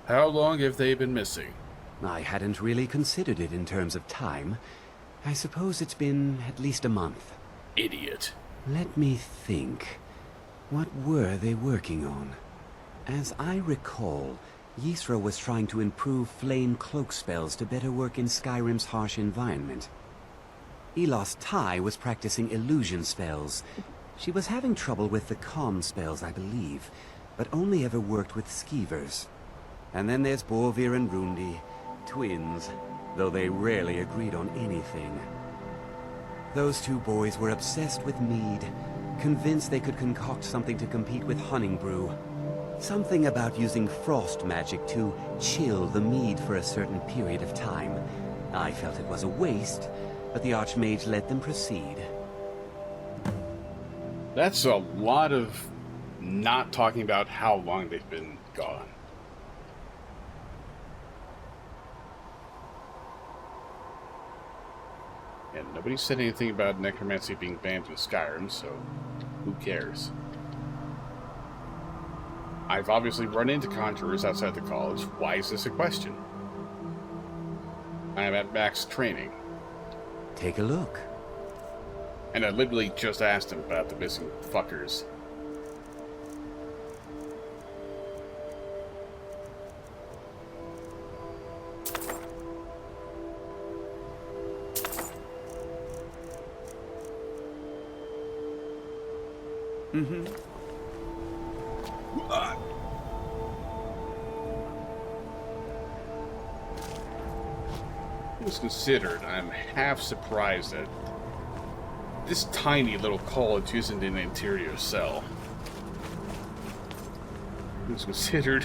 How long have they been missing? I hadn't really considered it in terms of time. I suppose it's been at least a month. Idiot. Let me think. What were they working on? As I recall, Yisro was trying to improve flame cloak spells to better work in Skyrim's harsh environment. Elos Tai was practicing illusion spells. She was having trouble with the calm spells, I believe, but only ever worked with skeevers. And then there's Borvir and Rundi, twins, though they rarely agreed on anything. Those two boys were obsessed with mead, convinced they could concoct something to compete with Honningbrew. Something about using frost magic to chill the mead for a certain period of time. I felt it was a waste, but the Archmage let them proceed. That's a lot of not talking about how long they've been gone. And nobody said anything about necromancy being banned in Skyrim, so who cares? I've obviously run into conjurers outside the college. Why is this a question? I am at max training. Take a look. And I literally just asked him about the missing fuckers. Things considered, I'm half surprised that this tiny little college isn't in an interior cell. Things considered,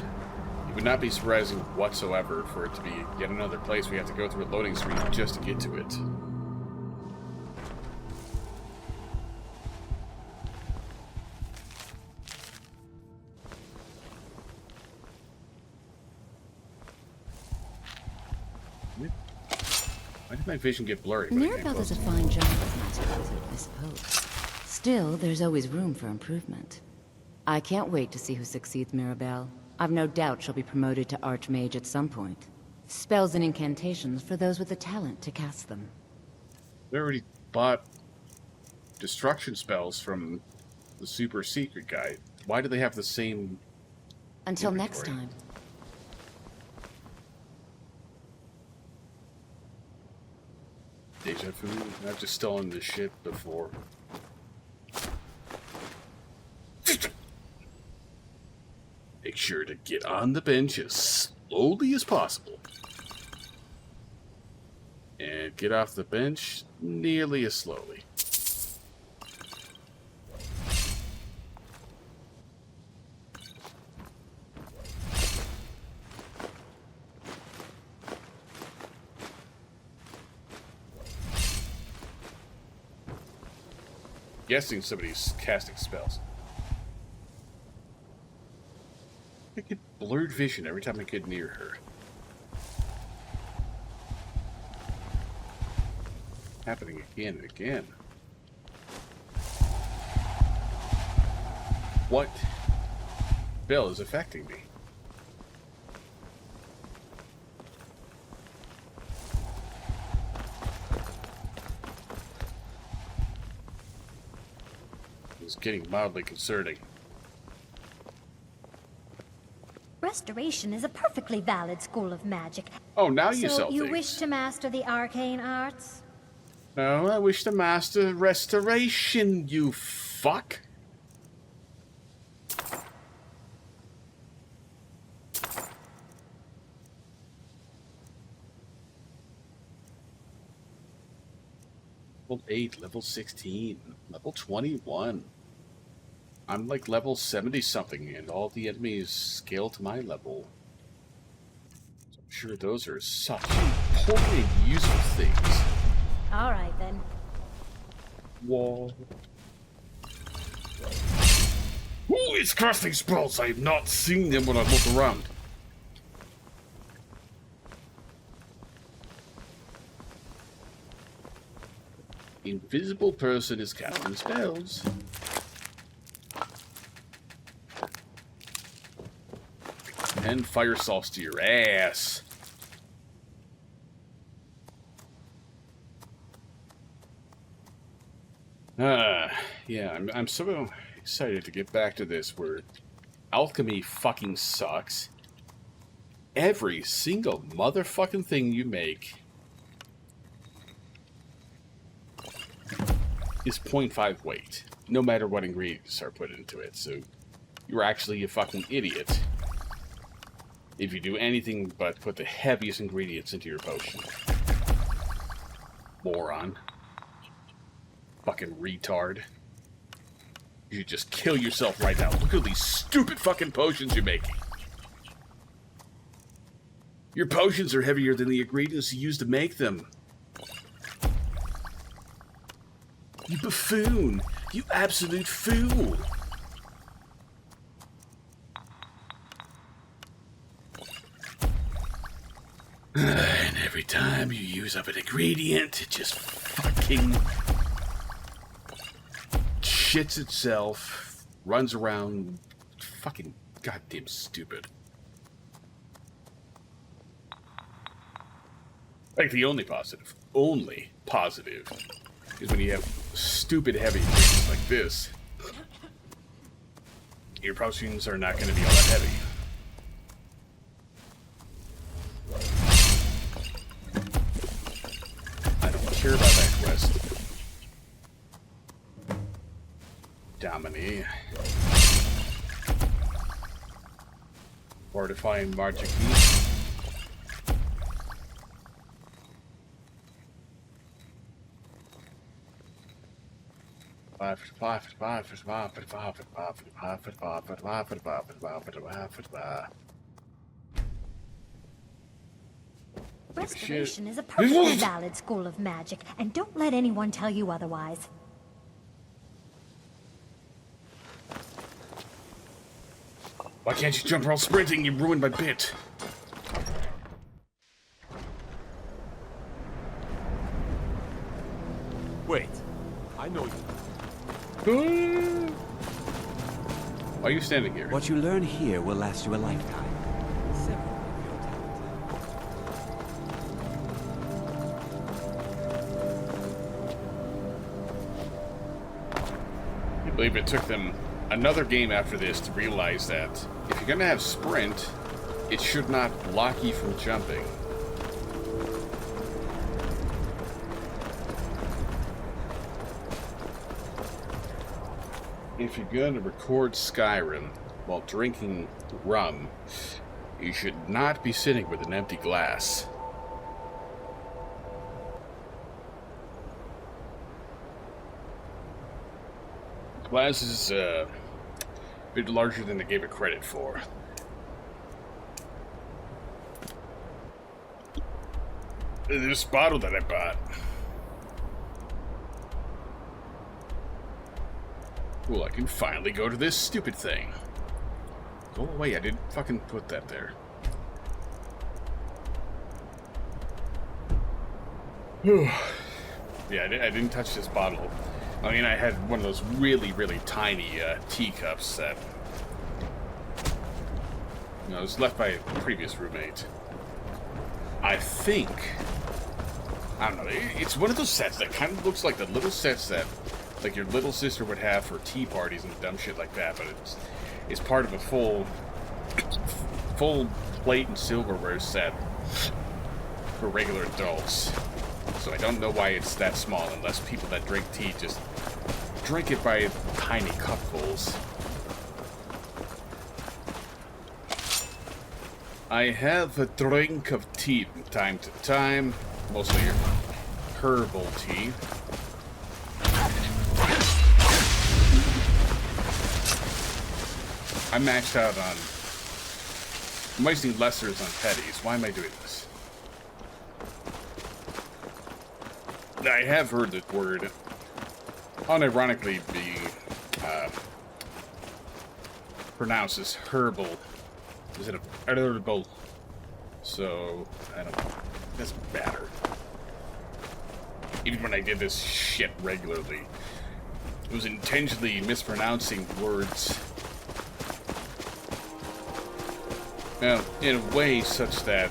it would not be surprising whatsoever for it to be yet another place we have to go through a loading screen just to get to it. Why did my vision get blurry? Mirabelle does a fine job as Master Wizard, I suppose. Still, there's always room for improvement. I can't wait to see who succeeds Mirabelle. I've no doubt she'll be promoted to Archmage at some point. Spells and incantations for those with the talent to cast them. We already bought destruction spells from the super secret guy. Why do they have the same Until inventory? next time. Deja vu? I've just stolen this shit before. Make sure to get on the bench as slowly as possible. And get off the bench nearly as slowly. Guessing somebody's casting spells. I get blurred vision every time I get near her. Happening again and again. What spell is affecting me? It's getting mildly concerning. Restoration is a perfectly valid school of magic. Oh, now you sell So you things. wish to master the arcane arts? No, I wish to master restoration, you fuck. Level 8, level 16, level 21. I'm like level 70-something, and all the enemies scale to my level. So I'm sure those are such important and useful things. All right, then. Whoa. Ooh, it's casting spells! I have not seen them when I look around. Invisible person is casting spells. 10 fire salts to your ass. Yeah, I'm so excited to get back to this where alchemy fucking sucks. Every single motherfucking thing you make is 0.5 weight, no matter what ingredients are put into it, so you're actually a fucking idiot if you do anything but put the heaviest ingredients into your potion. Moron. Fucking retard. You should just kill yourself right now. Look at these stupid fucking potions you're making. Your potions are heavier than the ingredients you use to make them. You buffoon! You absolute fool! And every time you use up an ingredient, it just fucking shits itself, runs around, fucking goddamn stupid. Like, the only positive is when you have stupid heavy ingredients like this. Your potions are not going to be all that heavy. I don't care about that quest. Domini. Fortifying magic key. Restoration is a perfectly valid school of magic, and don't let anyone tell you otherwise. Why can't you jump while sprinting? You ruined my bit. Wait, I know you. Why are you standing here? What you learn here will last you a lifetime. Several of your talent. I believe it took them another game after this to realize that if you're gonna have sprint, it should not block you from jumping. If you're gonna record Skyrim while drinking rum, you should not be sitting with an empty glass. Glass is a bit larger than they gave it credit for. This bottle that I bought. Cool, I can finally go to this stupid thing. Go away, I didn't fucking put that there. Yeah, I didn't touch this bottle. I mean, I had one of those really, really tiny teacups that, you know, was left by a previous roommate. I think, I don't know, it's one of those sets that kind of looks like the little sets that, like, your little sister would have for tea parties and dumb shit like that, but it's part of a full plate and silverware set for regular adults. So I don't know why it's that small, unless people that drink tea just drink it by tiny cupfuls. I have a drink of tea from time to time, mostly herbal tea. I'm maxed out on... I'm wasting lessers on petties. Why am I doing this? I have heard the word unironically being pronounced as herbal. Is it a herbal? So, I don't know. It doesn't matter. Even when I did this shit regularly, it was intentionally mispronouncing words. in a way such that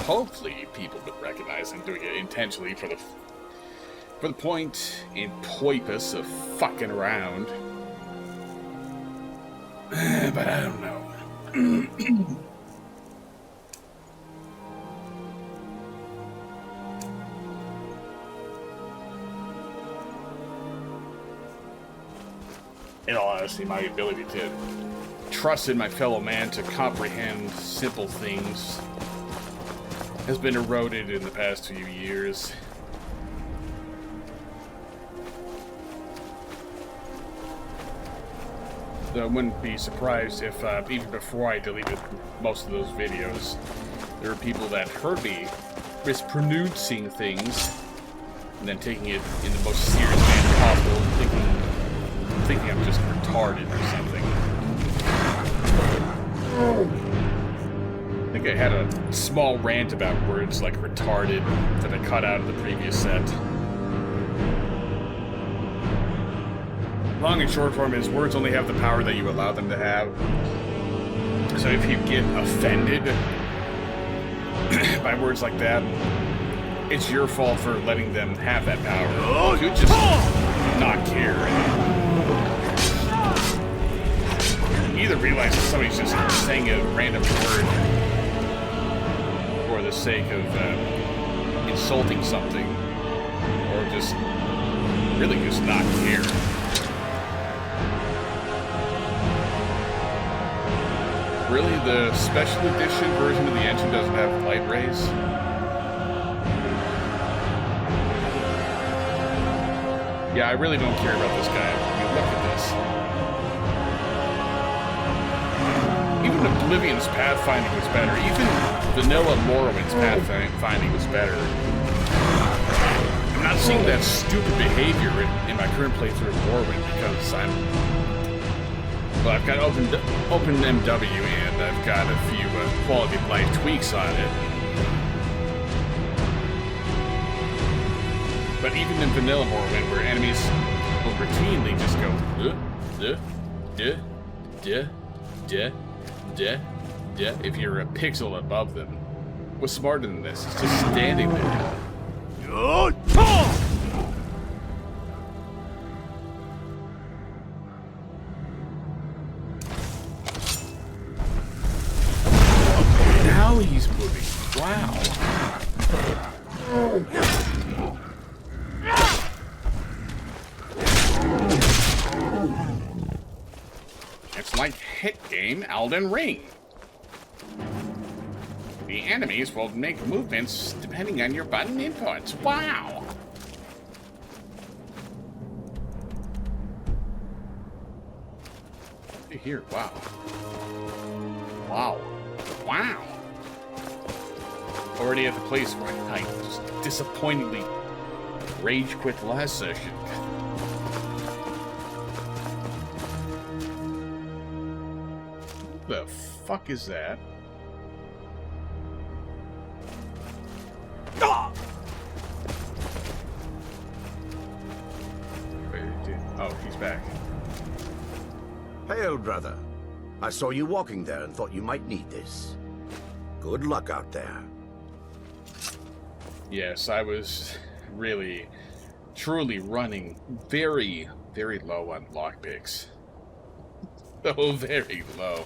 hopefully people would recognize I'm doing it intentionally for the point and purpose of fucking around. But I don't know. In all honesty, my ability to trust in my fellow man to comprehend simple things has been eroded in the past few years. So I wouldn't be surprised if, even before I deleted most of those videos, there were people that heard me mispronouncing things and then taking it in the most serious manner possible and thinking I'm just retarded or something. I think I had a small rant about words like retarded that I cut out of the previous set. Long and short form is words only have the power that you allow them to have. So if you get offended by words like that, it's your fault for letting them have that power. You just not care. Either realize that somebody's just saying a random word for the sake of insulting something, or just really just not care. Really, the special edition version of the engine doesn't have light rays? Yeah, I really don't care about this guy. I mean, look at this. Even Oblivion's pathfinding was better. Even vanilla Morrowind's pathfinding was better. I'm not seeing that stupid behavior in my current playthrough of Morrowind because I've got open MW and I've got a few quality of life tweaks on it. But even in vanilla Morrowind, where enemies will routinely just go, if you're a pixel above them. What's smarter than this? It's just standing there. Now he's moving. Wow. It's like hit game Elden Ring. The enemies will make movements depending on your button inputs. Wow! Here, wow. Wow. Wow! Already at the place where I just disappointingly rage quit the last session. What the fuck is that? Oh, he's back. Hey, old brother. I saw you walking there and thought you might need this. Good luck out there. Yes, I was really, truly running very, very low on lockpicks. Oh, very low.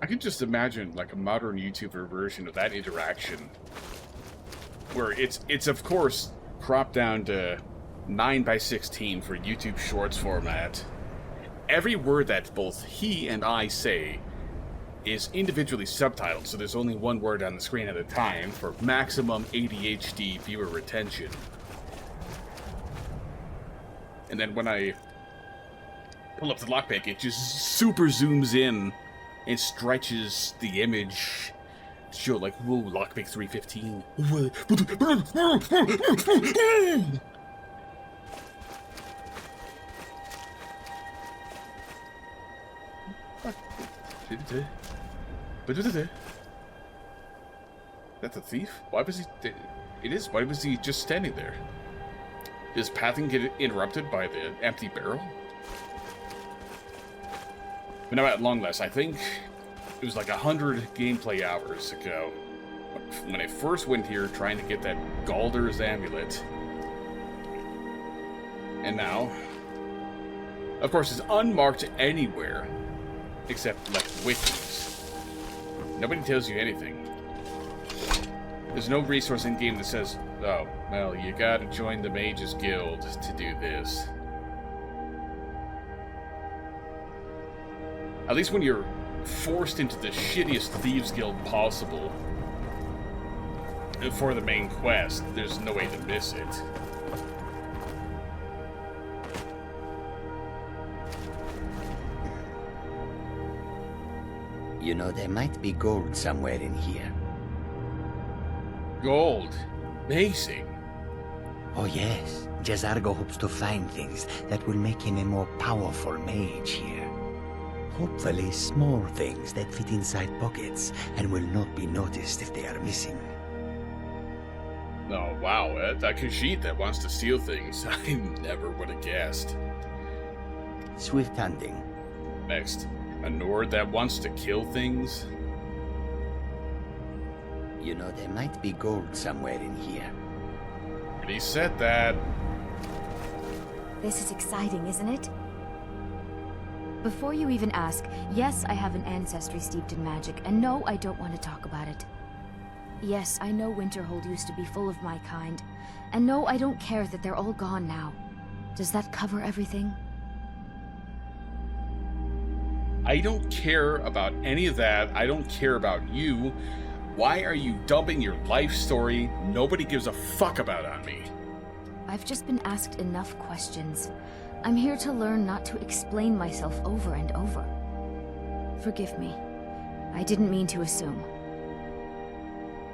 I could just imagine like a modern YouTuber version of that interaction, where it's of course cropped down to 9:16 for YouTube Shorts format. Every word that both he and I say is individually subtitled, so there's only one word on the screen at a time for maximum ADHD viewer retention. And then when I pull up the lockpick, it just super zooms in and stretches the image to show like, whoa, lockpick 315. That's a thief? Why was he... It is. Why was he just standing there? Did his pathing get interrupted by the empty barrel? But now at long last, I think it was like 100 gameplay hours ago when I first went here trying to get that Galder's amulet. And now, of course, it's unmarked anywhere except like wikis. Nobody tells you anything. There's no resource in game that says, oh, well, you gotta join the Mages Guild to do this. At least when you're forced into the shittiest Thieves Guild possible for the main quest, there's no way to miss it. You know, there might be gold somewhere in here. Gold. Amazing. Oh yes, Jazargo hopes to find things that will make him a more powerful mage here. Hopefully small things that fit inside pockets and will not be noticed if they are missing. Oh, wow. That Khajiit that wants to steal things. I never would have guessed. Swift hunting. Next. A Nord that wants to kill things? You know, there might be gold somewhere in here. And he said that. This is exciting, isn't it? Before you even ask, yes, I have an ancestry steeped in magic, and no, I don't want to talk about it. Yes, I know Winterhold used to be full of my kind, and no, I don't care that they're all gone now. Does that cover everything? I don't care about any of that. I don't care about you. Why are you dumping your life story nobody gives a fuck about on me? I've just been asked enough questions. I'm here to learn not to explain myself over and over. Forgive me. I didn't mean to assume.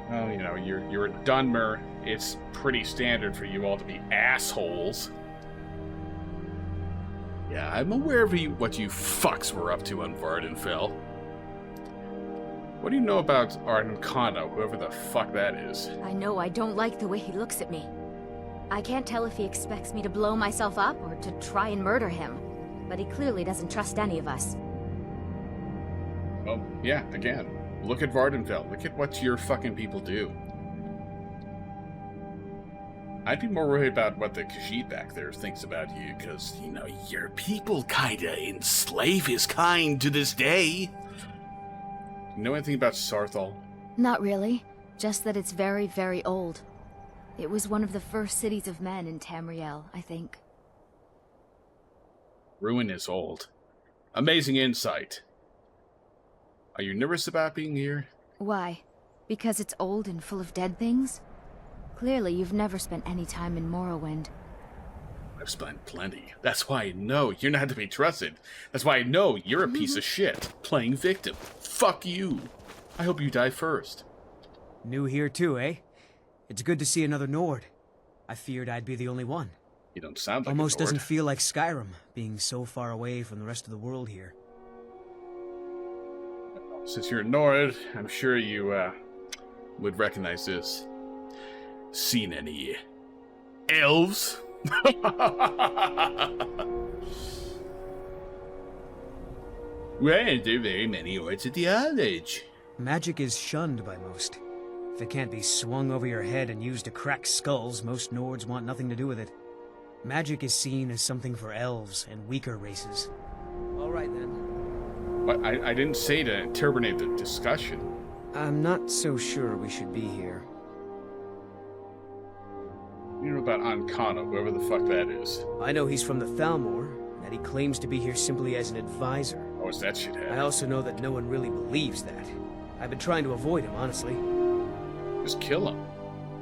Well, you know, you're a Dunmer. It's pretty standard for you all to be assholes. Yeah, I'm aware of what you fucks were up to on Vardenfell. What do you know about Arnkana, whoever the fuck that is? I know I don't like the way he looks at me. I can't tell if he expects me to blow myself up or to try and murder him. But he clearly doesn't trust any of us. Well, yeah, again. Look at Vardenfell. Look at what your fucking people do. I'd be more worried about what the Khajiit back there thinks about you, because, you know, your people kinda enslave his kind to this day. You know anything about Sarthal? Not really. Just that it's very, very old. It was one of the first cities of men in Tamriel, I think. Ruin is old. Amazing insight. Are you nervous about being here? Why? Because it's old and full of dead things? Clearly, you've never spent any time in Morrowind. I've spent plenty. That's why I know you're not to be trusted. That's why I know you're a piece of shit. Playing victim. Fuck you. I hope you die first. New here too, eh? It's good to see another Nord. I feared I'd be the only one. You don't sound like Almost a Nord. doesn't feel like Skyrim, being so far away from the rest of the world here. Since you're a Nord, I'm sure you would recognize this. Seen any elves? Weren't there very many Ords at the College? Magic is shunned by most. If it can't be swung over your head and used to crack skulls, most Nords want nothing to do with it. Magic is seen as something for elves and weaker races. All right then. But I didn't say to terminate the discussion. I'm not so sure we should be here. You know about Ankana, whoever the fuck that is. I know he's from the Thalmor, and that he claims to be here simply as an advisor. Oh, is that shithead? I also know that no one really believes that. I've been trying to avoid him, honestly. Just kill him.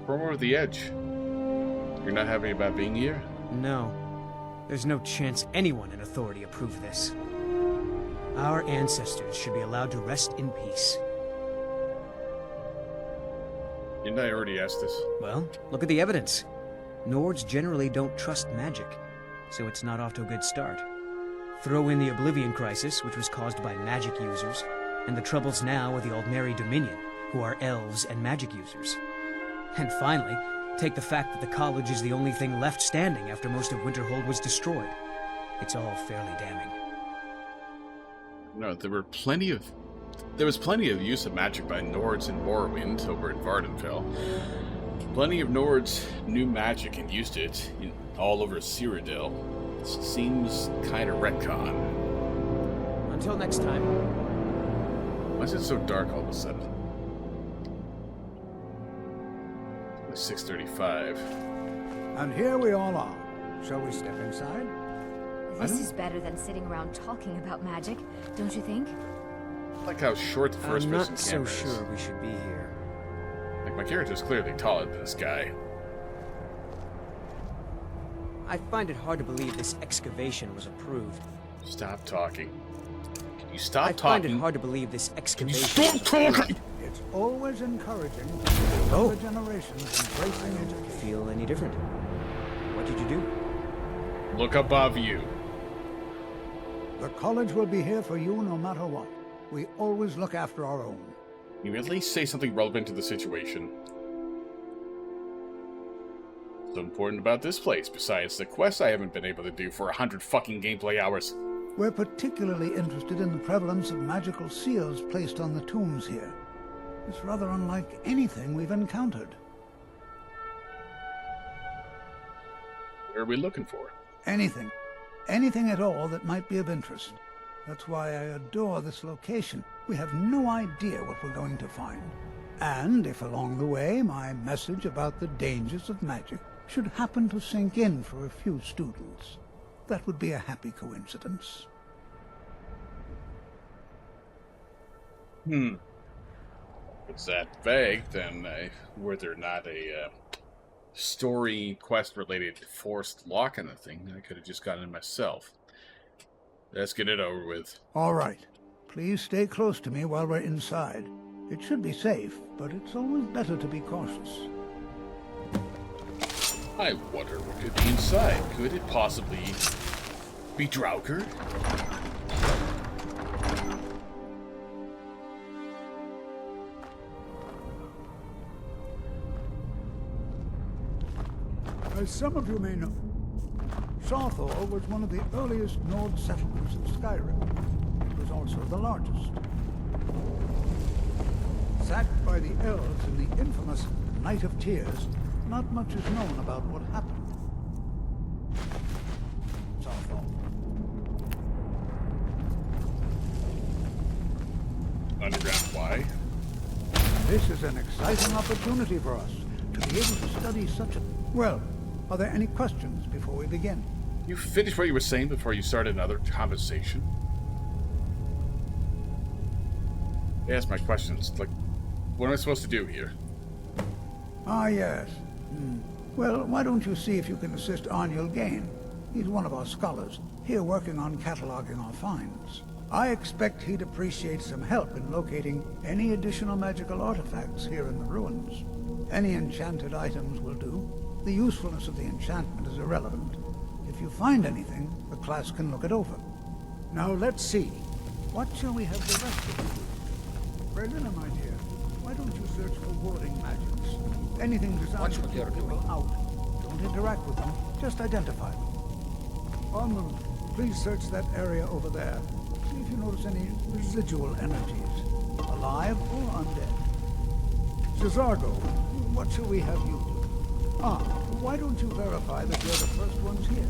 Throw him over the edge. You're not happy about being here? No. There's no chance anyone in authority approve this. Our ancestors should be allowed to rest in peace. Didn't I already ask this? Well, look at the evidence. Nords generally don't trust magic, so it's not off to a good start. Throw in the Oblivion Crisis, which was caused by magic users, and the troubles now with the Aldmeri Dominion, who are elves and magic users. And finally, Take the fact that the college is the only thing left standing after most of Winterhold was destroyed. It's all fairly damning. No, there was plenty of use of magic by Nords in Morrowind over in Vardenfell. Plenty of Nords knew magic and used it all over Cyrodiil. Seems kind of retcon. Until next time. Why is it so dark all of a sudden? It's 6:35. And here we all are. Shall we step inside? This is better than sitting around talking about magic, don't you think? I like how short the first I'm person not so camera is. sure we should be here. Like, my character's clearly taller than this guy. I find it hard to believe this excavation was approved. Stop talking. Can you stop I talking? find it hard to believe this Can you excavation stop was approved. It's talking? always encouraging to see other generations embracing education. Feel any different? What did you do? Look above you. The college will be here for you no matter what. We always look after our own. Can you at least say something relevant to the situation? What's so important about this place, besides the quest I haven't been able to do for 100 fucking gameplay hours? We're particularly interested in the prevalence of magical seals placed on the tombs here. It's rather unlike anything we've encountered. What are we looking for? Anything. Anything at all that might be of interest. That's why I adore this location. We have no idea what we're going to find. And if along the way my message about the dangers of magic should happen to sink in for a few students, that would be a happy coincidence. If it's that vague, then were there not a story quest related to forced lock on the thing, I could have just gotten it myself. Let's get it over with. All right. Please stay close to me while we're inside. It should be safe, but it's always better to be cautious. I wonder what could be inside. Could it possibly be draugr? As some of you may know, Sarthor was one of the earliest Nord settlements in Skyrim. It was also the largest. Sacked by the elves in the infamous Night of Tears, not much is known about what happened. Sarthor. Underground why? This is an exciting opportunity for us to be able to study such a... Well, are there any questions before we begin? You finished what you were saying before you started another conversation? Ask my questions. Like, what am I supposed to do here? Ah, yes. Well, why don't you see if you can assist Arniel Gain? He's one of our scholars, here working on cataloging our finds. I expect he'd appreciate some help in locating any additional magical artifacts here in the ruins. Any enchanted items will do. The usefulness of the enchantment is irrelevant. If you find anything, the class can look it over. Now let's see. What shall we have the rest of you do? Berlina, my dear, why don't you search for warding magics? Anything designed to keep people out. Don't interact with them, just identify them. Armand, please search that area over there. See if you notice any residual energies, alive or undead. Cesargo, what shall we have you do? Why don't you verify that you're the first ones here?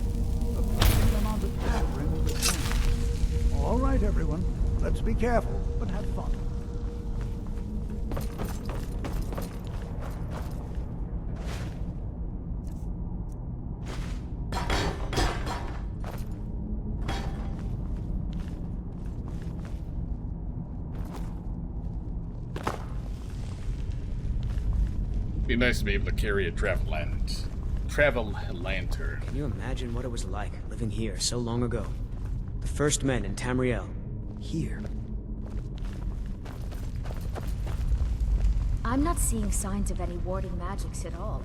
A perfect amount of tampering will return. All right, everyone. Let's be careful, but have fun. Be nice to be able to carry a travel lantern. Can you imagine what it was like living here so long ago? The first men in Tamriel. Here. I'm not seeing signs of any warding magics at all.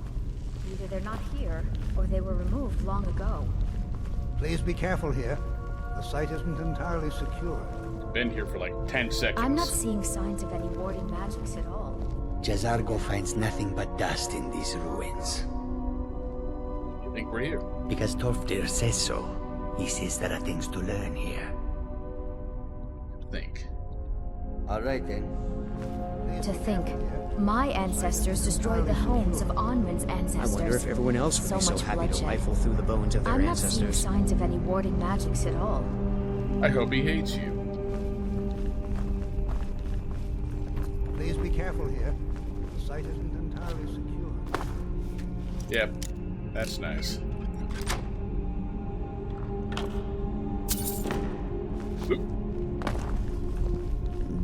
Either they're not here, or they were removed long ago. Please be careful here. The site isn't entirely secure. Been here for like 10 seconds. I'm not seeing signs of any warding magics at all. Jazargo finds nothing but dust in these ruins. think we're here. Because Torfdir says so. He says there are things to learn here. Think. All right, then. To think, my ancestors destroyed the homes of Onwin's I ancestors. wonder if everyone else would be so much happy to bloodshed. rifle through the bones of their I'm not seeing ancestors. signs of any warding magics at all. I hope he hates you. Please be careful here. The site isn't entirely secure. Yep, that's nice. Oop.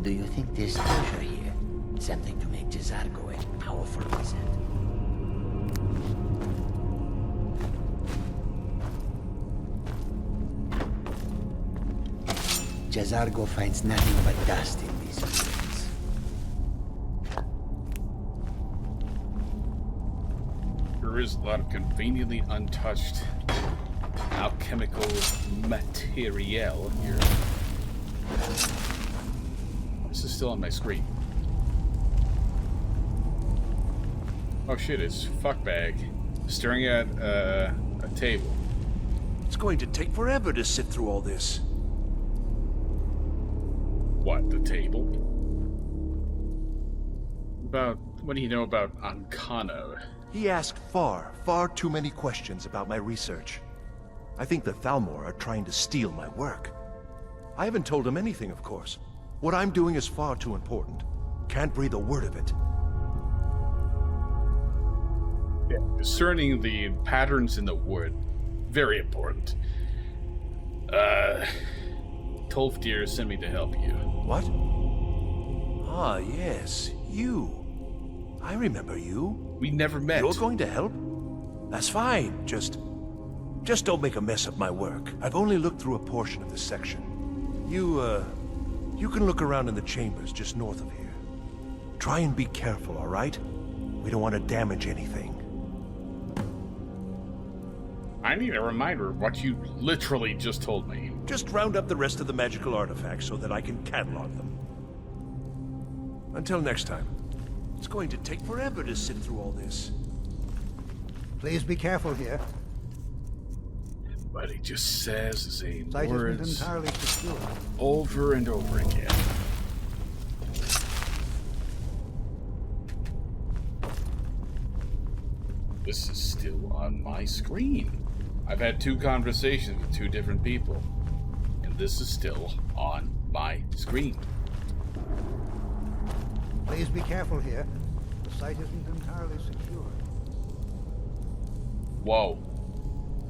Do you think there's treasure here? Something to make Jazargo a powerful wizard? Jazargo finds nothing but dust in these fields. There is a lot of conveniently untouched alchemical material here. This is still on my screen. Oh shit, it's fuckbag staring at a table. It's going to take forever to sift through all this. What, the table? What do you know about Ancano? He asked far too many questions about my research. I think the Thalmor are trying to steal my work. I haven't told him anything, of course. What I'm doing is far too important. Can't breathe a word of it. Yeah, discerning the patterns in the wood, very important. Tolfdir sent me to help you. What? Ah, yes, you. I remember you. We never met. You're going to help? That's fine. Just don't make a mess of my work. I've only looked through a portion of this section. You can look around in the chambers just north of here. Try and be careful, all right? We don't want to damage anything. I need a reminder of what you literally just told me. Just round up the rest of the magical artifacts so that I can catalog them. Until next time. It's going to take forever to sit through all this. Please be careful here. But he just says the same Site isn't words entirely secure. over and over again. This is still on my screen. I've had 2 conversations with 2 different people, and this is still on my screen. Please be careful here. The site isn't entirely secure. Whoa.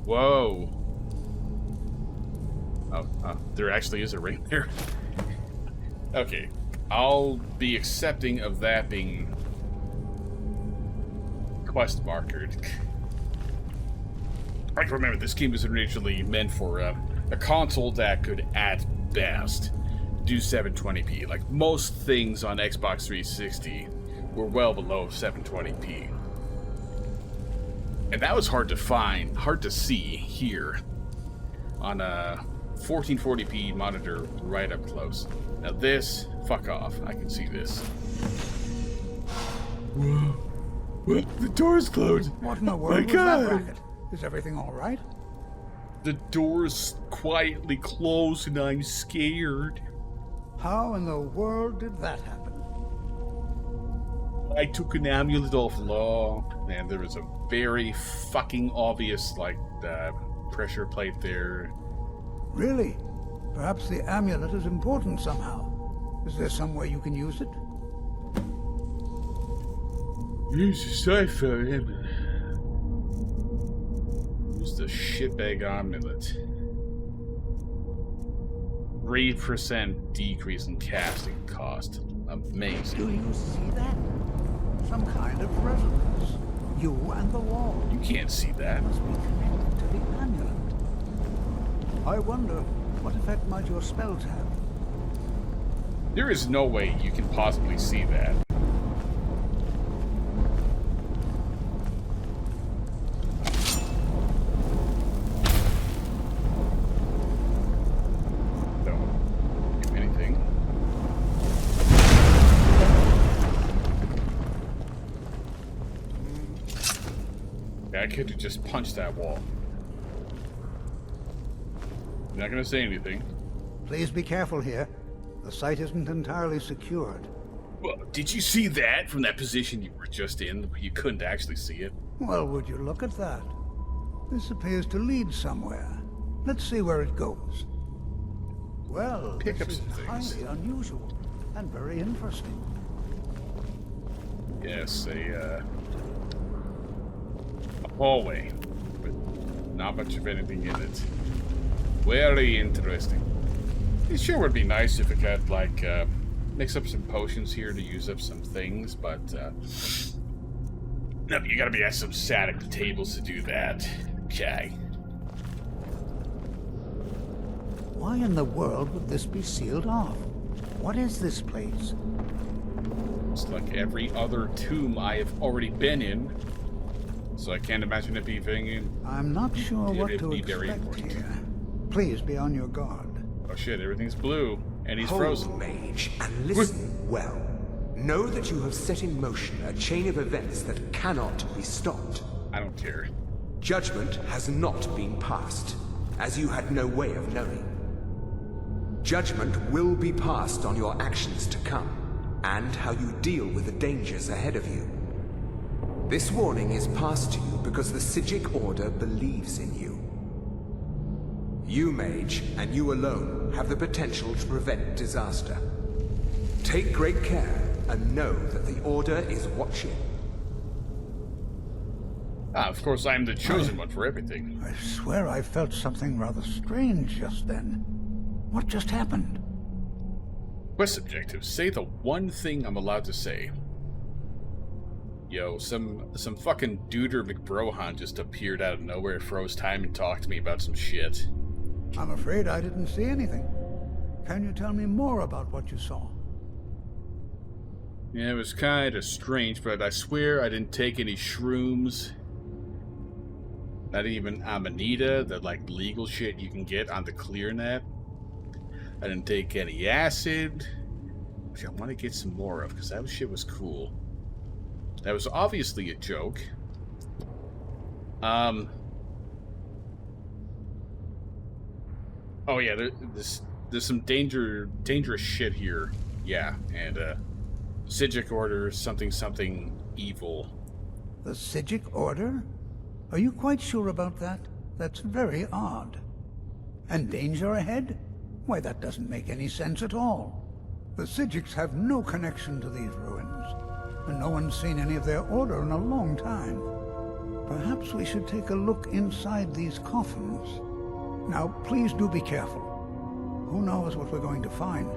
Whoa. Oh, there actually is a ring there. Okay, I'll be accepting of that being quest markered. I can remember this game was originally meant for a console that could, at best, do 720p. Like most things on Xbox 360 were well below 720p. And that was hard to find, hard to see here on a 1440p monitor right up close. Now this, fuck off. I can see this. Whoa. What? The door's closed. What in the world was that racket? Is everything all right? The door's quietly closed and I'm scared. How in the world did that happen? I took an amulet offline, and there was a very fucking obvious, pressure plate there. Really? Perhaps the amulet is important somehow. Is there some way you can use it? Use the cipher amulet. Use the shitbag amulet. 3% decrease in casting cost. Amazing. Do you see that? Some kind of resonance. You and the wall. You can't see that. Must be connected to the amulet. I wonder, what effect might your spells have? There is no way you can possibly see that. Don't do anything. Okay, I could have just punched that wall. I'm not gonna say anything. Please be careful here. The site isn't entirely secured. Well, did you see that from that position you were just in? You couldn't actually see it. Well, would you look at that? This appears to lead somewhere. Let's see where it goes. Well, Pick up this some is things. highly unusual and very interesting. Yes, a hallway with not much of anything in it. Very interesting. It sure would be nice if it could, like, mix up some potions here to use up some things, but, no, you gotta be at some sat at the tables to do that. Okay. Why in the world would this be sealed off? What is this place? It's like every other tomb I have already been in, so I can't imagine it being... I'm not sure what to be very expect important. here. Please be on your guard. Oh shit, everything's blue, and he's Hold, frozen. mage, and listen well. Know that you have set in motion a chain of events that cannot be stopped. I don't care. Judgment has not been passed, as you had no way of knowing. Judgment will be passed on your actions to come, and how you deal with the dangers ahead of you. This warning is passed to you because the Psijic Order believes in you. You, mage, and you alone, have the potential to prevent disaster. Take great care, and know that the Order is watching. Ah, of course I'm the chosen one for everything. I swear I felt something rather strange just then. What just happened? Quest objective. Say the one thing I'm allowed to say. Yo, some fucking duder McBrohan just appeared out of nowhere, froze time, and talked to me about some shit. I'm afraid I didn't see anything. Can you tell me more about what you saw? Yeah, it was kind of strange, but I swear I didn't take any shrooms. Not even Amanita, the like legal shit you can get on the ClearNet. I didn't take any acid, which I want to get some more of, because that shit was cool. That was obviously a joke. Oh yeah, there's some dangerous shit here. Yeah, and Psijic Order, something evil. The Psijic Order? Are you quite sure about that? That's very odd. And danger ahead? Why, that doesn't make any sense at all. The Psijics have no connection to these ruins, and no one's seen any of their order in a long time. Perhaps we should take a look inside these coffins. Now, please do be careful. Who knows what we're going to find?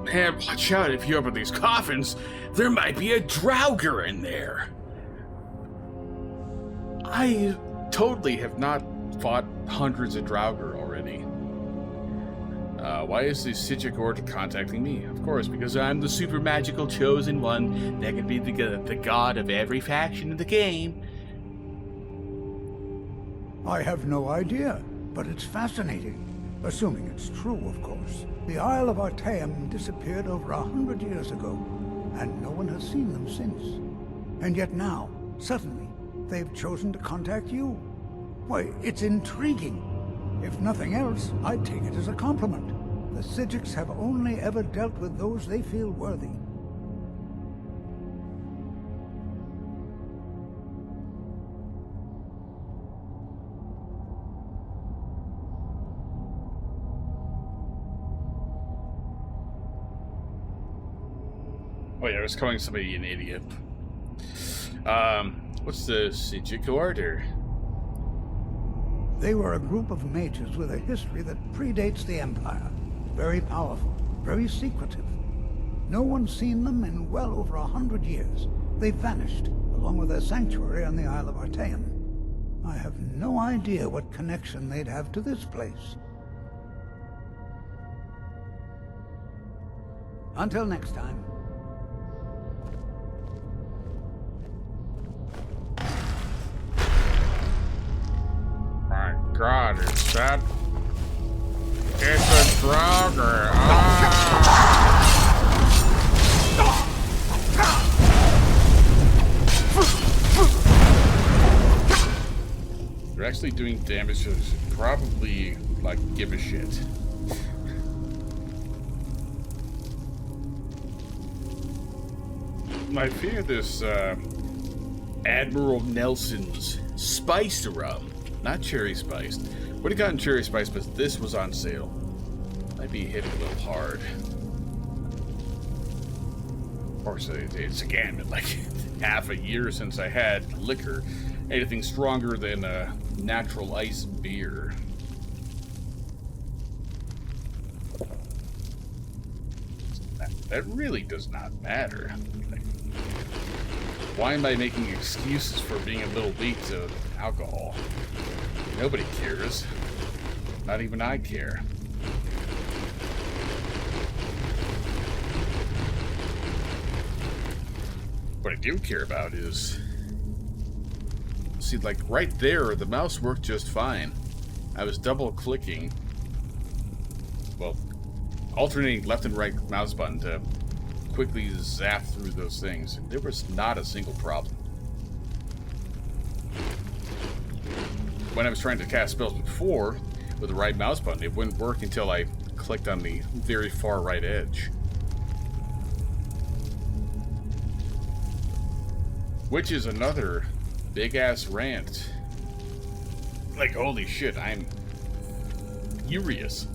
Man, watch out, if you open these coffins, there might be a draugr in there. I totally have not fought hundreds of draugr already. Why is the Psijic Order contacting me? Of course, because I'm the super magical chosen one that can be the god of every faction in the game. I have no idea, but it's fascinating. Assuming it's true, of course. The Isle of Artaeum disappeared over 100 years ago, and no one has seen them since. And yet now, suddenly, they've chosen to contact you. Why, it's intriguing. If nothing else, I'd take it as a compliment. The Psijics have only ever dealt with those they feel worthy. Oh yeah, I was calling somebody an idiot. What's the Psijic Order? They were a group of mages with a history that predates the Empire. Very powerful, very secretive. No one's seen them in well over 100 years. They vanished, along with their sanctuary on the Isle of Artaeum. I have no idea what connection they'd have to this place. Until next time. My God, it's that. It's a draugr. They're actually doing damage to probably, like, give a shit. I fear this, Admiral Nelson's spiced rum. Not cherry spiced. Would have gotten cherry spiced, but this was on sale. Might be hitting a little hard. Of course, it's again been like half a year since I had liquor. Anything stronger than natural ice beer. That really does not matter. Like, why am I making excuses for being a little weak to alcohol? Nobody cares. Not even I care. What I do care about is... See, like, right there, the mouse worked just fine. I was double-clicking... Well, alternating left and right mouse button to quickly zap through those things. There was not a single problem. When I was trying to cast spells before, with the right mouse button, it wouldn't work until I clicked on the very far right edge. Which is another big-ass rant. Like, holy shit, I'm furious.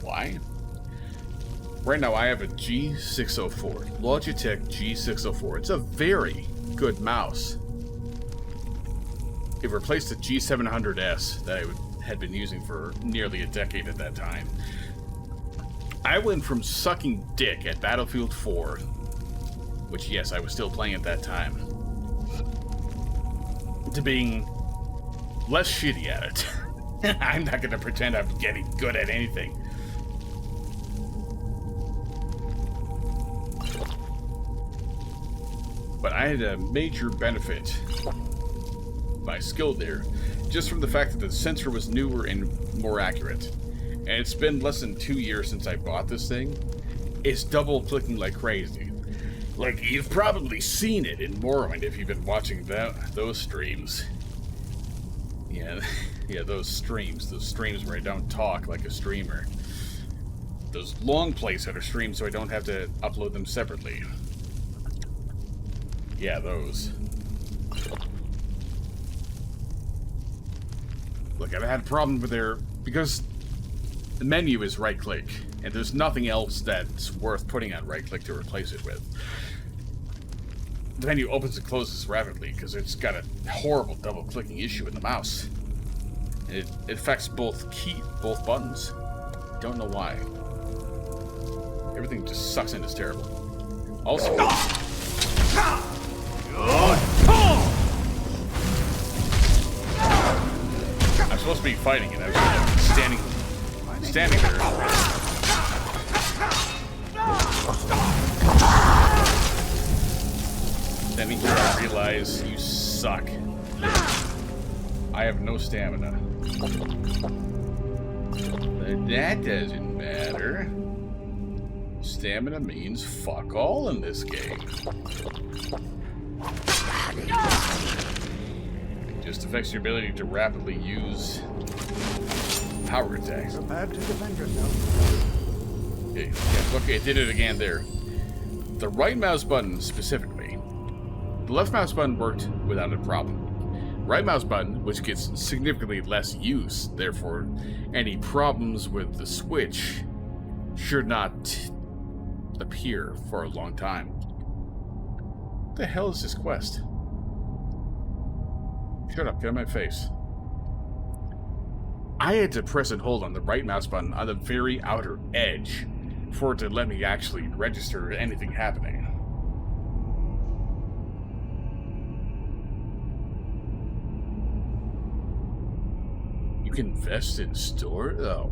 Why? Right now I have a G604, Logitech G604. It's a very good mouse. It replaced the G700S that I had been using for nearly a decade at that time. I went from sucking dick at Battlefield 4, which yes, I was still playing at that time, to being less shitty at it. I'm not going to pretend I'm getting good at anything. But I had a major benefit, my skill there, just from the fact that the sensor was newer and more accurate. And it's been less than 2 years since I bought this thing. It's double clicking like crazy. Like, you've probably seen it in Morrowind if you've been watching those streams. Yeah, those streams where I don't talk like a streamer. Those long plays that are streamed so I don't have to upload them separately. Yeah, those. Look, I've had a problem with their... because the menu is right-click, and there's nothing else that's worth putting on right-click to replace it with. The menu opens and closes rapidly because it's got a horrible double-clicking issue in the mouse. It affects both buttons. Don't know why. Everything just sucks in. It's terrible. Also... I'm supposed to be fighting and I was standing there. Standing here, I realize you suck. I have no stamina. But that doesn't matter. Stamina means fuck all in this game. It just affects your ability to rapidly use power attacks. Prepared to defend yourself. Okay, yeah, look, it did it again there. The right mouse button specifically. The left mouse button worked without a problem. Right mouse button, which gets significantly less use, therefore any problems with the switch should not appear for a long time. What the hell is this quest? Shut up, get out of my face. I had to press and hold on the right mouse button on the very outer edge for it to let me actually register anything happening. You can invest in store? Oh.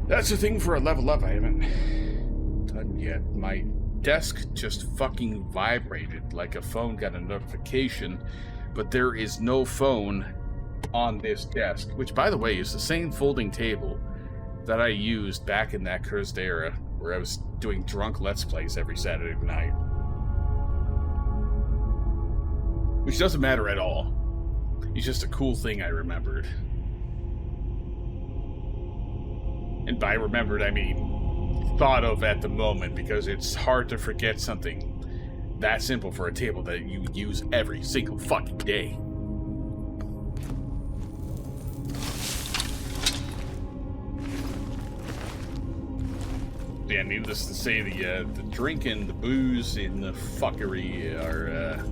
That's a thing for a level up I haven't done yet. My desk just fucking vibrated like a phone got a notification, but there is no phone on this desk, which by the way is the same folding table that I used back in that cursed era where I was doing drunk Let's Plays every Saturday night. Which doesn't matter at all. It's just a cool thing I remembered. And by remembered, I mean thought of at the moment, because it's hard to forget something that simple for a table that you use every single fucking day. Yeah, needless to say, the drink and the booze and the fuckery are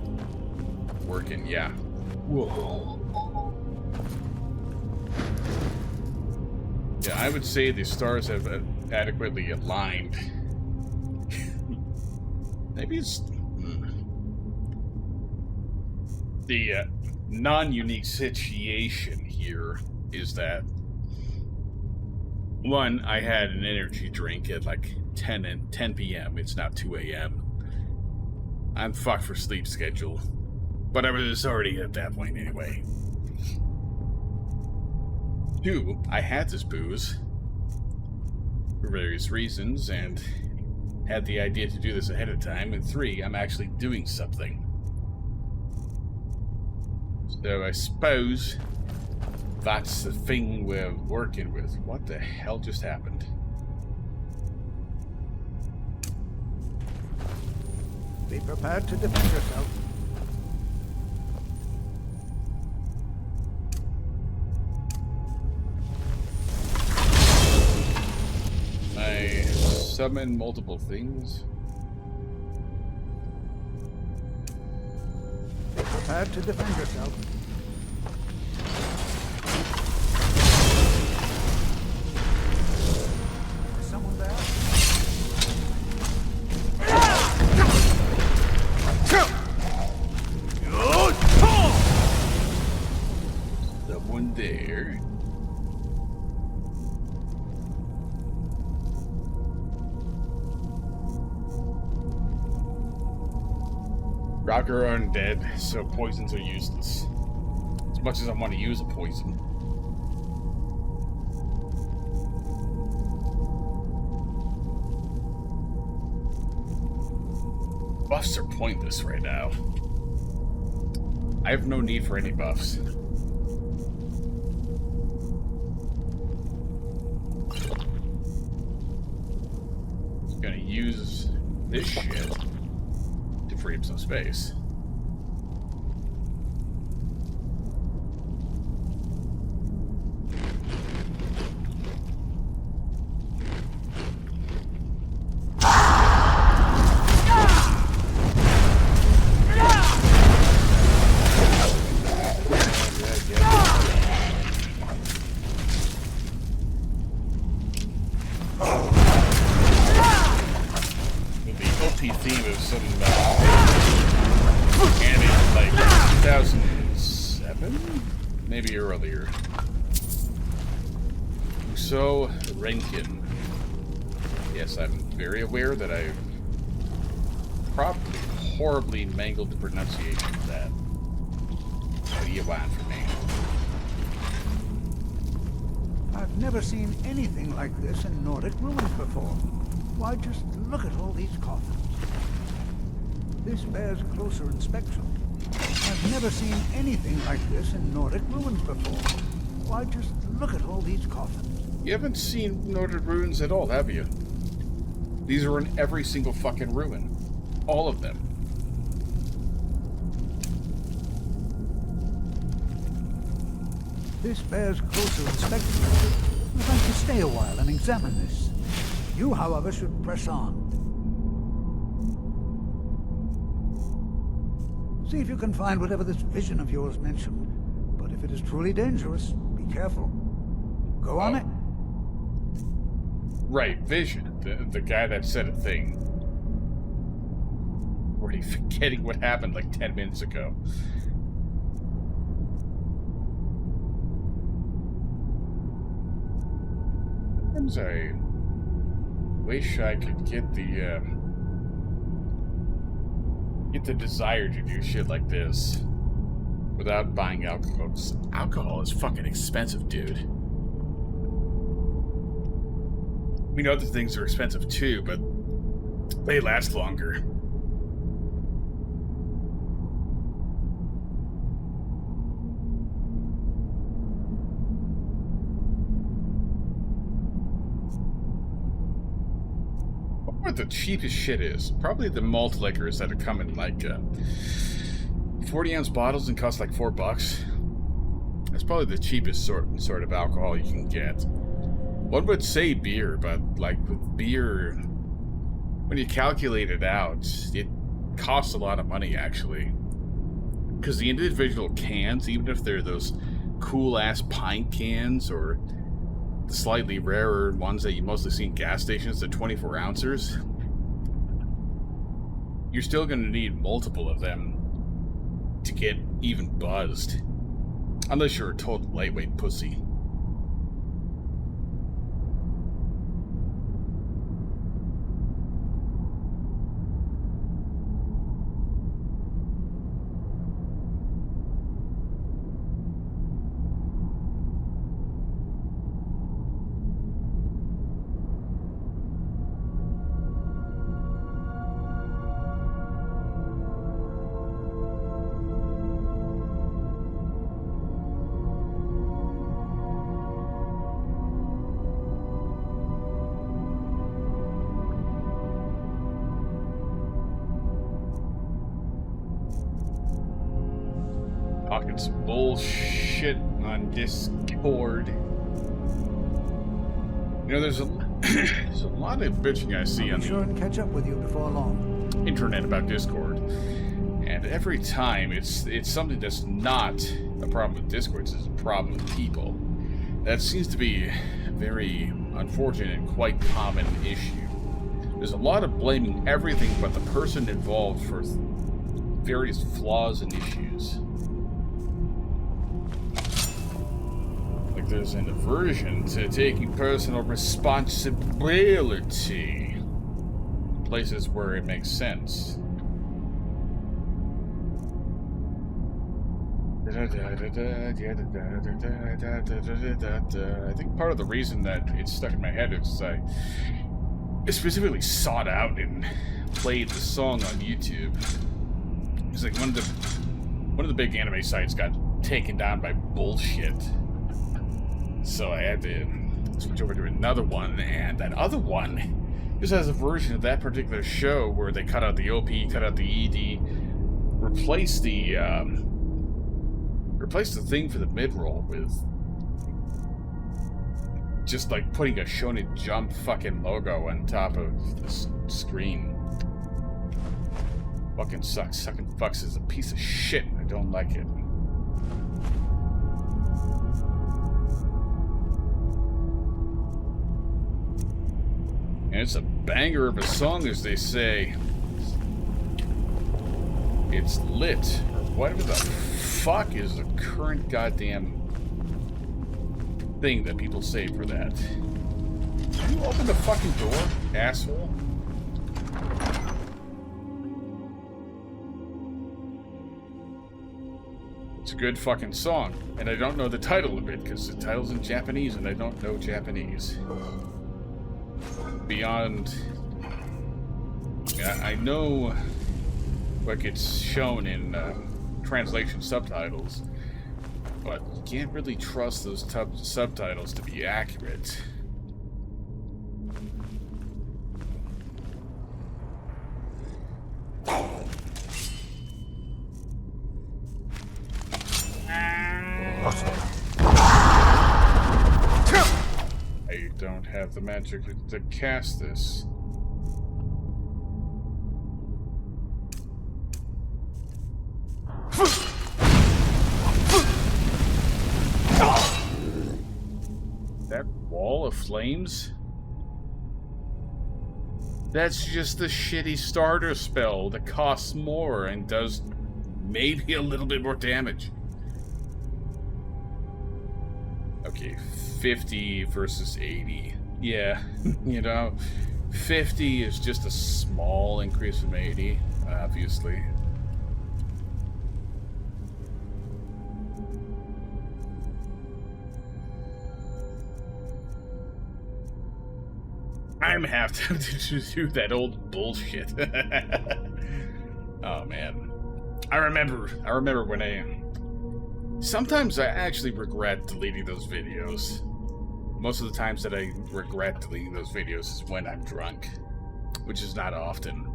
working. Yeah. Whoa. Yeah, I would say the stars have adequately aligned. Maybe it's the non-unique situation here is that, one, I had an energy drink at like 10 p.m. It's now 2 a.m. I'm fucked for sleep schedule, but I was already at that point anyway. Two, I had this booze for various reasons and had the idea to do this ahead of time. And three, I'm actually doing something. So I suppose that's the thing we're working with. What the hell just happened? Be prepared to defend yourself. I summon multiple things. Be prepared to defend yourself. Is someone there? Someone there. Draugr are undead, so poisons are useless. As much as I want to use a poison. Buffs are pointless right now. I have no need for any buffs. Just gonna use this shit to free up some space. Very aware that I've probably horribly mangled the pronunciation of that. What do you want from me? I've never seen anything like this in Nordic ruins before. Why, just look at all these coffins. This bears closer inspection. I've never seen anything like this in Nordic ruins before. Why, just look at all these coffins. You haven't seen Nordic ruins at all, have you? These are in every single fucking ruin. All of them. This bears closer inspection. I'd like to stay a while and examine this. You, however, should press on. See if you can find whatever this vision of yours mentioned. But if it is truly dangerous, be careful. Go on it. Right, vision. The guy that said a thing. Already forgetting what happened like 10 minutes ago. Sometimes I wish I could get the desire to do shit like this without buying alcohol. 'Cause alcohol is fucking expensive, dude. We know other things are expensive too, but they last longer. what the cheapest shit is? Probably the malt liquors that come in like 40-ounce bottles and cost like $4. That's probably the cheapest sort of alcohol you can get. One would say beer, but like with beer, when you calculate it out, it costs a lot of money actually. Because the individual cans, even if they're those cool-ass pint cans or the slightly rarer ones that you mostly see in gas stations, the 24 ounces, you're still going to need multiple of them to get even buzzed. Unless you're a total lightweight pussy. Talking some bullshit on Discord. You know, there's a lot of bitching I see on the Sure and catch up with you before long. internet about Discord, and every time it's something that's not a problem with Discord, it's a problem with people. That seems to be a very unfortunate and quite common issue. There's a lot of blaming everything but the person involved for various flaws and issues. Like there's an aversion to taking personal responsibility in places where it makes sense. I think part of the reason that it's stuck in my head is I specifically sought out and played the song on YouTube. It's like one of the big anime sites got taken down by bullshit, so I had to switch over to another one, and that other one just has a version of that particular show where they cut out the OP, cut out the ED, replace the thing for the mid-roll with just like putting a Shonen Jump fucking logo on top of the screen. Fucking sucks. Sucking fucks is a piece of shit. I don't like it. And it's a banger of a song, as they say. It's lit, or whatever the fuck is the current goddamn thing that people say for that. Can you open the fucking door, asshole? It's a good fucking song, and I don't know the title of it because the title's in Japanese and I don't know Japanese. Beyond, I know what gets shown in translation subtitles, but you can't really trust those subtitles to be accurate. I don't have the magic to cast this. That wall of flames? That's just the shitty starter spell that costs more and does maybe a little bit more damage. Okay, 50 versus 80. Yeah, you know, 50 is just a small increase from 80, obviously. I'm half tempted to do that old bullshit. Oh man, I remember when sometimes I actually regret deleting those videos. Most of the times that I regret deleting those videos is when I'm drunk, which is not often.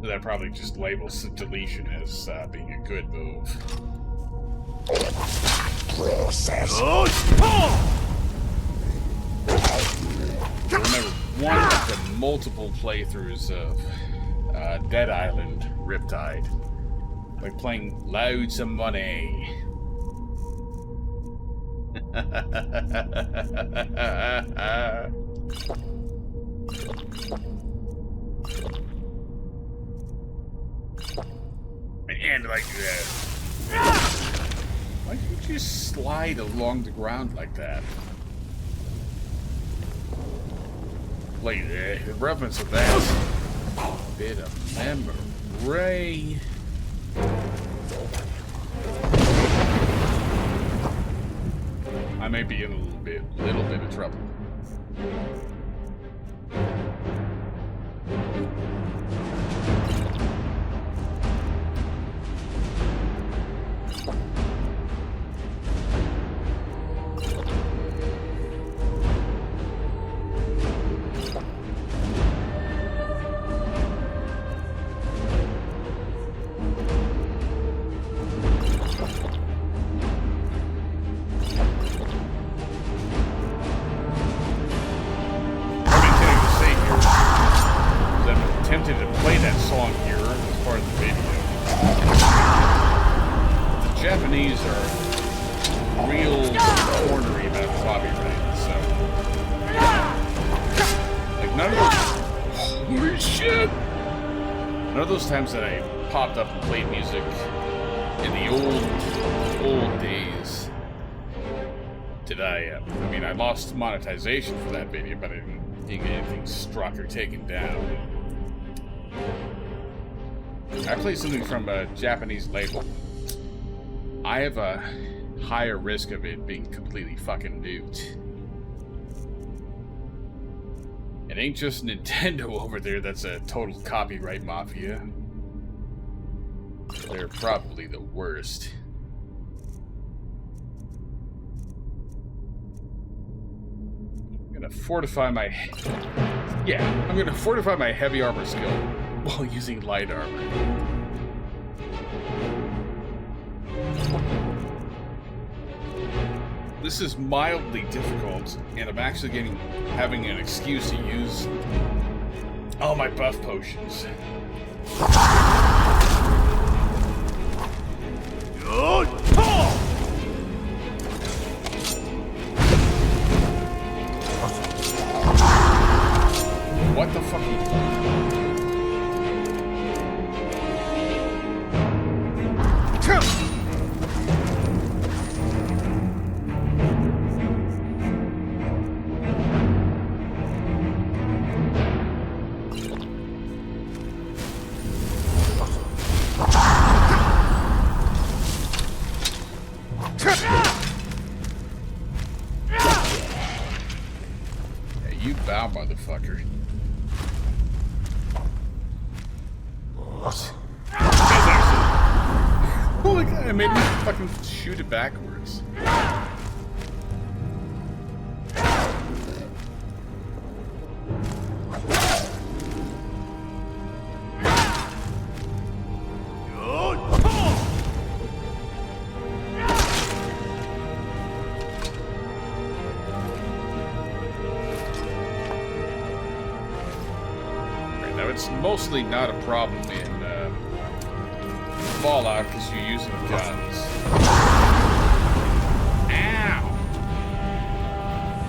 So that probably just labels deletion as being a good move. Process. I remember one of the multiple playthroughs of Dead Island Riptide, like playing loads of money. And like that. Why did you just slide along the ground like that? Like the reference of that bit of memory. I may be in a little bit of trouble. Japanese are real ornery about copyright, so like none of those holy shit! None of those times that I popped up and played music in the old days did I mean I lost monetization for that video, but I didn't get anything struck or taken down. I played something from a Japanese label. I have a higher risk of it being completely fucking nuked. It ain't just Nintendo over there that's a total copyright mafia. They're probably the worst. I'm gonna fortify my... Yeah, I'm gonna fortify my heavy armor skill while using light armor. This is mildly difficult, and I'm actually having an excuse to use all my buff potions. What the fuck? You bow, motherfucker. Holy God, I made me fucking shoot it backwards. It's mostly not a problem in Fallout because you're using guns. Ow!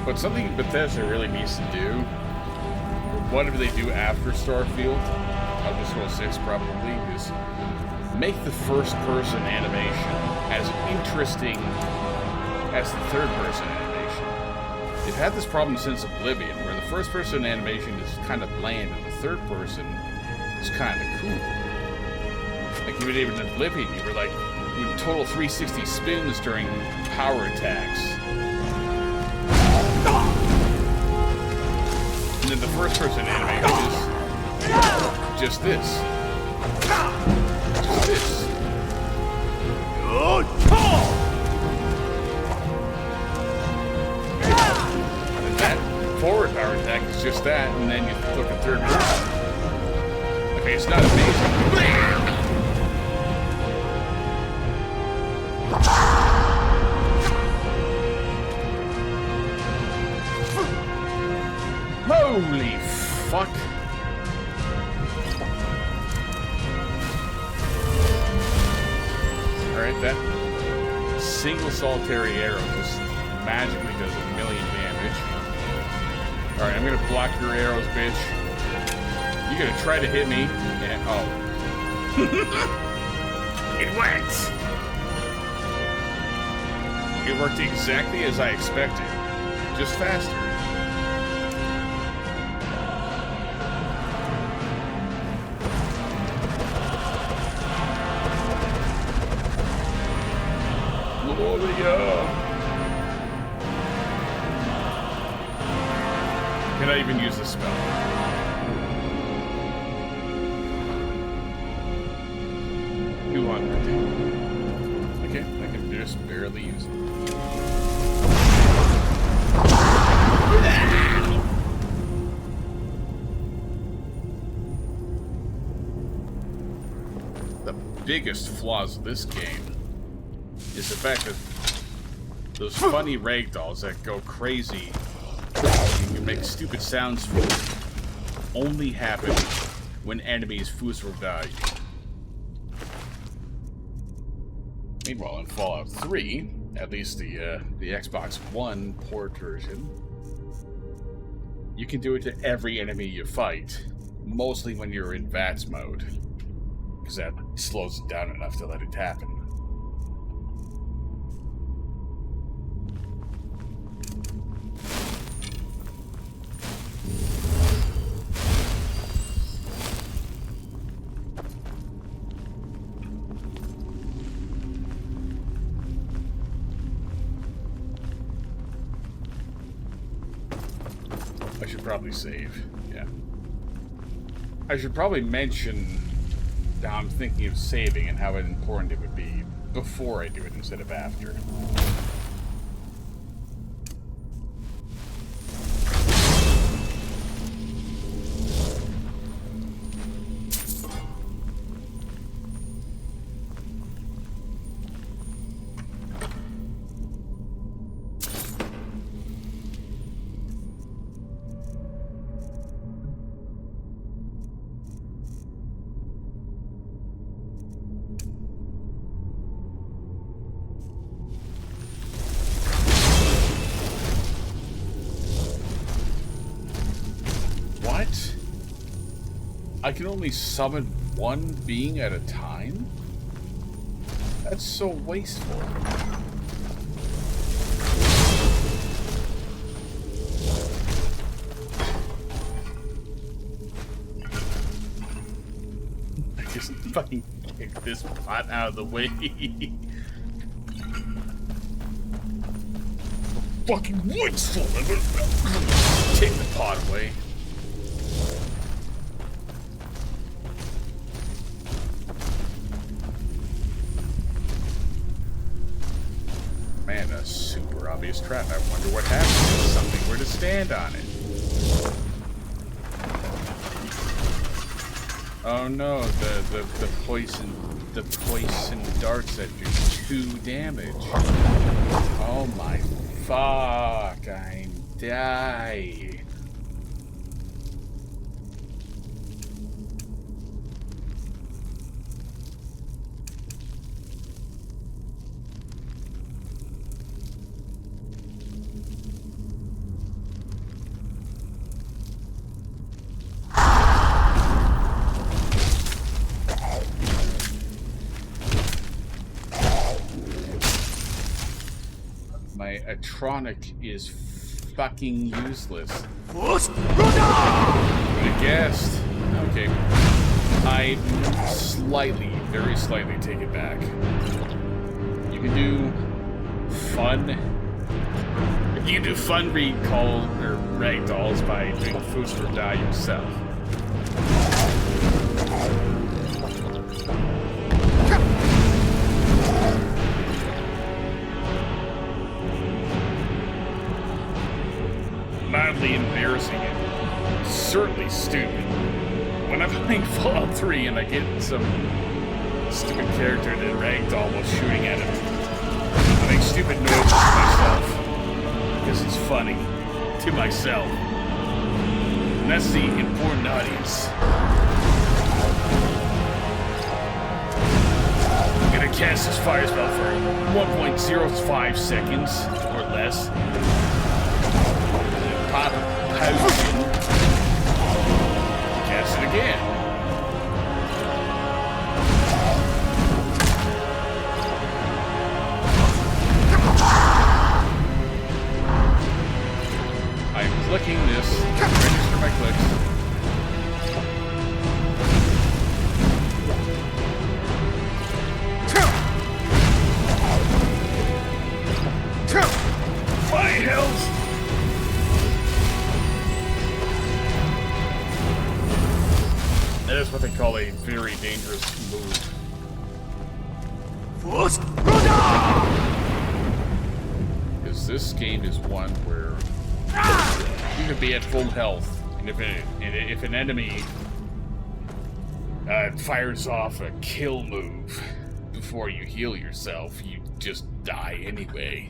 But something Bethesda really needs to do, or whatever they do after Starfield, Elder Scrolls 6 probably, is make the first-person animation as interesting as the third-person animation. They've had this problem since Oblivion, where the first-person animation is kind of bland, and the third person is kind of cool. Like even in Oblivion, you were like doing total 360 spins during power attacks. And then the first-person animation is just this. Just this. And then that forward power attack is just that, and then you third person. Okay, it's not amazing. Holy fuck. Alright, that single solitary arrow just magically does 1,000,000 damage. Alright, I'm gonna block your arrows, bitch. You're gonna try to hit me, and oh. It worked! It worked exactly as I expected. Just faster. Can I even use the spell? Who wanted to? Okay, I can just barely use it. The biggest flaws of this game is the fact that those funny ragdolls that go crazy and can make stupid sounds for only happen when enemies fools will die. Meanwhile, in Fallout 3, at least the Xbox One port version, you can do it to every enemy you fight, mostly when you're in VATS mode, because that slows it down enough to let it happen. I should probably save, yeah. I should probably mention how I'm thinking of saving and how important it would be before I do it instead of after. I can only summon one being at a time? That's so wasteful. I just fucking kick this pot out of the way. Fucking wood's full. I'm gonna take the pot away. Man, a super obvious trap. I wonder what happens if something were to stand on it. Oh no, the poison darts that do 2 damage. Oh my fuck, I'm dying. My Atronic is fucking useless. I guessed. Okay. I slightly, very slightly take it back. You can do fun. You can do fun recall or ragdolls by doing Foods for Die yourself. Mildly embarrassing it. absurdly stupid. When I'm playing Fallout 3 and I get some stupid character that ragdoll while shooting at him, I make stupid noises to myself because it's funny to myself. And that's the important audience. I'm gonna cast this fire spell for 1.05 seconds or less. And then pop hydrogen. Cast it again. I'm clicking this. Register my clicks. My health! That is what they call a very dangerous move. Because this game is one where you can be at full health, and if an enemy fires off a kill move before you heal yourself, you just die anyway.